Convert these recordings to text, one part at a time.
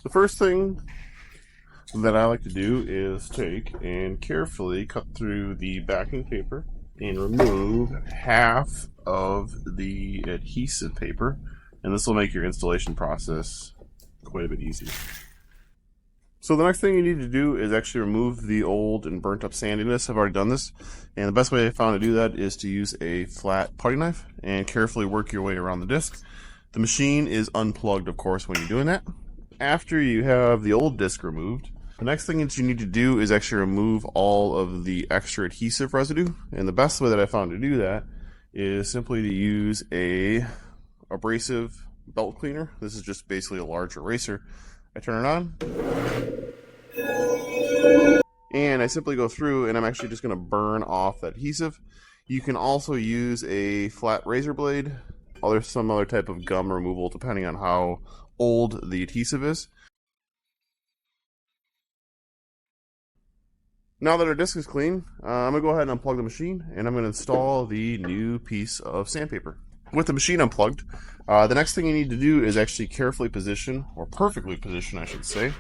The first thing that I like to do is take and carefully cut through the backing paper and remove half of the adhesive paper, and this will make your installation process quite a bit easier. So the next thing you need to do is actually remove the old and burnt up sandiness. I've already done this, and the best way I found to do that is to use a flat putty knife and carefully work your way around the disc. The machine is unplugged, of course, when you're doing that. After you have the old disc removed, the next thing that you need to do is actually remove all of the extra adhesive residue, and the best way that I found to do that is simply to use a abrasive belt cleaner. This is just basically a large eraser. I turn it on, and I simply go through and I'm actually just going to burn off that adhesive. You can also use a flat razor blade or some other type of gum removal depending on how old the adhesive is. Now that our disc is clean, I'm going to go ahead and unplug the machine, and I'm going to install the new piece of sandpaper. With the machine unplugged, the next thing you need to do is actually carefully position, or perfectly position I should say,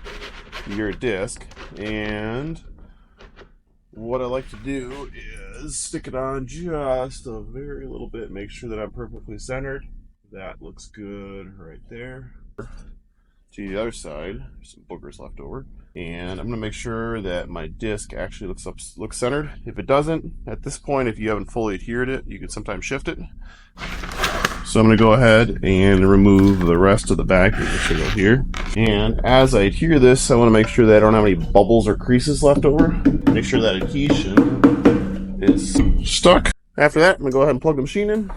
your disc. And what I like to do is stick it on just a very little bit, make sure that I'm perfectly centered. That looks good right there. To the other side, there's some boogers left over. And I'm going to make sure that my disc actually looks centered. If it doesn't, at this point, if you haven't fully adhered it, you can sometimes shift it. So I'm going to go ahead and remove the rest of the backing material here. And as I adhere this, I want to make sure that I don't have any bubbles or creases left over. Make sure that adhesion is stuck. After that, I'm going to go ahead and plug the machine in.